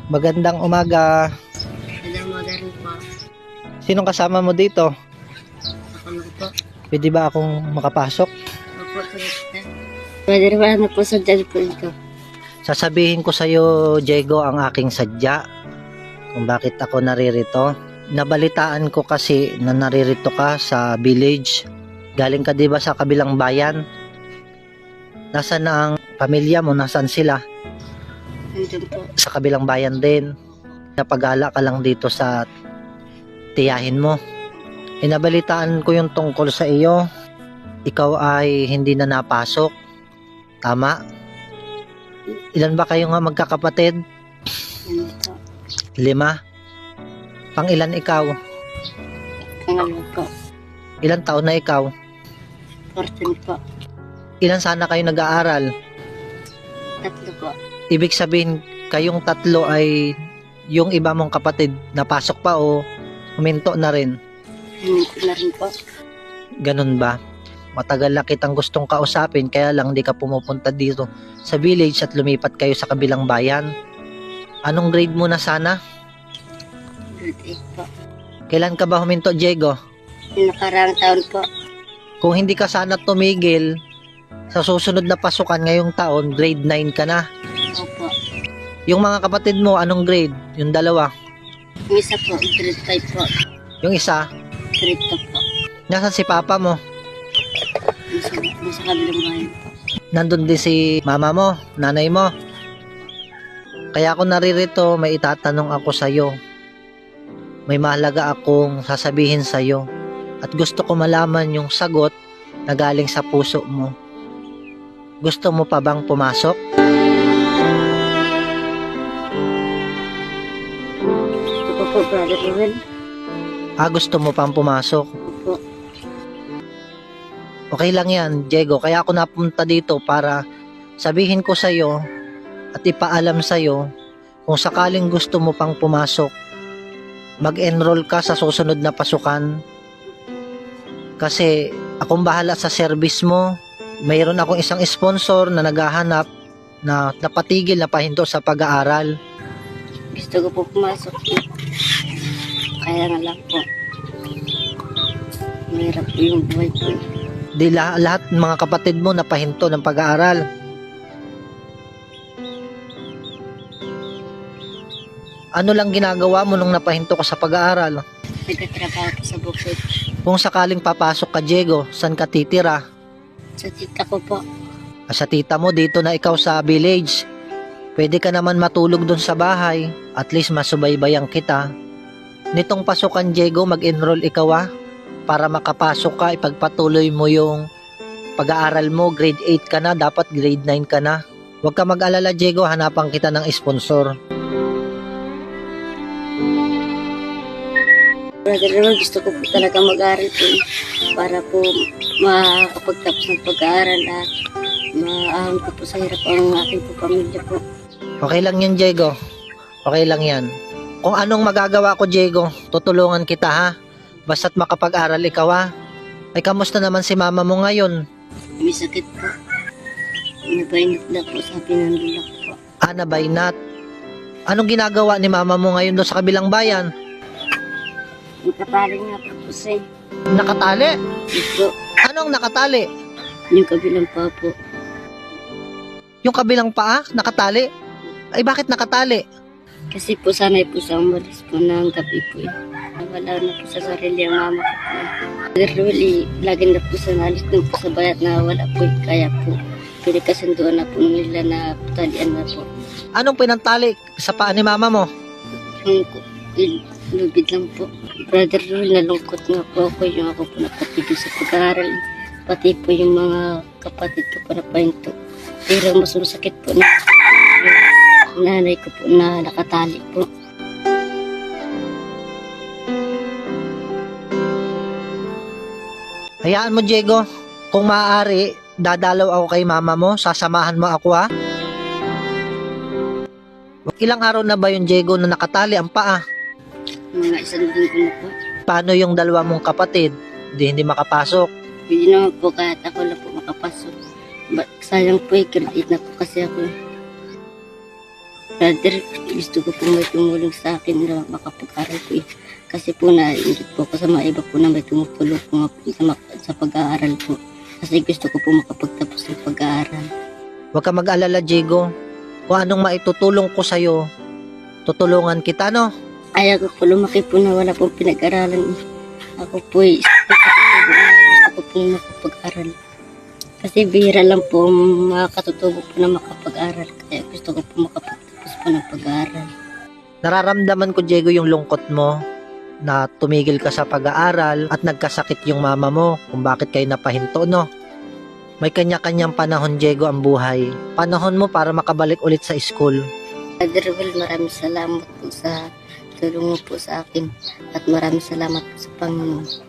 Magandang umaga. Magandang umaga rin po. Sinong kasama mo dito? Ako lang po. Pwede ba akong makapasok? Opo, kuya. Pwede rin ba po sa dyan po ito? Sasabihin ko sa'yo, Diego, ang aking sadya. Kung bakit ako naririto. Nabalitaan ko kasi na naririto ka sa village. Galing ka diba sa kabilang bayan? Nasaan na ang pamilya mo? Nasaan sila? Nandun po. Sa kabilang bayan din. Napagala ka lang dito sa tiyahin mo. Inabalitaan ko yung tungkol sa iyo. Ikaw ay hindi na napasok. Tama? Ilan ba kayo nga magkakapatid? Nandun po. 5? Pang ilan ikaw? Pangalawa po. Ilan taon na ikaw? 14 po. Ilan sana kayo nag-aaral? 3 po. Ibig sabihin, kayong 3 ay yung iba mong kapatid napasok pa o huminto na rin? Huminto na rin po. Ganun ba? Matagal na kitang gustong kausapin kaya lang di ka pumupunta dito sa village at lumipat kayo sa kabilang bayan. Anong grade mo na sana? Grade 8 po. Kailan ka ba huminto, Diego? Yung nakaraang taon po. Kung hindi ka sana tumigil, sa susunod na pasukan ngayong taon, grade 9 ka na. Opo. Yung mga kapatid mo, anong grade? Yung dalawa. Yung isa po, grade 5 po. Yung isa, Grade 2 po. nasan si papa mo? Yung sa kabilang bayan po. Nandun din si mama mo, nanay mo. Kaya ako naririto, may itatanong ako sa'yo. May mahalaga akong sasabihin sa'yo. At gusto ko malaman yung sagot na galing sa puso mo. Gusto mo pa bang pumasok? Ito po, Brother Ruel. Gusto mo pang pumasok? Opo. Okay lang yan, Diego. Kaya ako napunta dito para sabihin ko sa'yo at ipaalam sa'yo kung sakaling gusto mo pang pumasok, mag-enroll ka sa susunod na pasukan. Kasi akong bahala sa service mo. Mayroon akong isang sponsor na naghahanap na napatigil na pahinto sa pag-aaral. Gusto ko po pumasok po. Kaya nga lang po. Mahirap po yung buhay po. Di lahat ng mga kapatid mo napahinto ng pag-aaral. Ano lang ginagawa mo nung napahinto ka sa pag-aaral? Nagtatrabaho po sa bukid. Kung sakaling papasok ka, Diego, saan ka titira? Sa tita ko po. Sa tita mo, dito na ikaw sa village. Pwede ka naman matulog dun sa bahay. At least masubaybayan kita. Nitong pasukan, Diego, mag-enroll ikaw para makapasok ka, ipagpatuloy mo yung pag-aaral mo. Grade 8 ka na, dapat grade 9 ka na. Huwag ka mag-alala, Diego, hanapan kita ng sponsor. Brother Ruel, gusto ko po talaga mag-aaral po para po makakapagtapos ng pag-aaral at maahon ko po sa hirap ang aking po pamilya po. Okay lang yan, Diego. Okay lang yan. Kung anong magagawa ko, Diego, tutulungan kita ha. Basta't makapag-aral ikaw Ay, kamusta naman si mama mo ngayon? May sakit po. Nabainat na po, sabi ng lulak po. Nabainat. Anong ginagawa ni mama mo ngayon doon sa kabilang bayan? Nakatali nga po siya. Nakatali? Ito, Anong nakatali? yung kabilang pa po. Yung kabilang paa? Nakatali? Ay, bakit nakatali? Kasi po sanay po sa umalis po ng gabi po. Wala na po sa sarili ang mama ko po. Brother Ruel, lagi na po sa nalis dun po sa bayat na wala po. Kaya po, pinagkasunduan na po nila na talian na po. Anong pinantali sa paa ni mama mo? Yung lubid lang po. Brother Ruel, nalungkot nga po ako yung ako po napatigil sa pag-aaral. Pati po yung mga kapatid ko po na pahinto. Pero mas masakit po na yung nanay ko po na nakatali po. Hayaan mo, Diego. Kung maaari, dadalaw ako kay mama mo. Sasamahan mo ako Ilang araw na ba yung Diego na nakatali ang paa? Mga isang linggo na po. Paano yung dalawa mong kapatid? Hindi makapasok. Pwede naman po kahit ako lang po makapasok. Sayang po grade 8 na po kasi ako. Brother, gusto ko po may tumulong sa akin na makapag-aral po eh. Kasi po nainggit po ako sa mga iba po na may tumutulong po nga po sa pag-aaral po. Kasi gusto ko po makapagtapos ng pag-aaral. Huwag ka mag-alala, Diego. Kung anong maitutulong ko sa'yo, tutulungan kita, no? Ayaw ko po lumaki po na wala pong pinag-aralan. Ako po eh, gusto ko po makapag-aral. Kasi bihira lang po makakatutubo po na makapag-aral. Kaya gusto ko po makapagtapos po ng pag-aaral. Nararamdaman ko, Diego, yung lungkot mo na tumigil ka sa pag-aaral at nagkasakit yung mama mo kung bakit kayo napahinto, no? May kanya-kanyang panahon, Diego, ang buhay. Panahon mo para makabalik ulit sa school. Brother Will, maraming salamat po sa tulong mo po sa akin. At maraming salamat po sa Panginoon.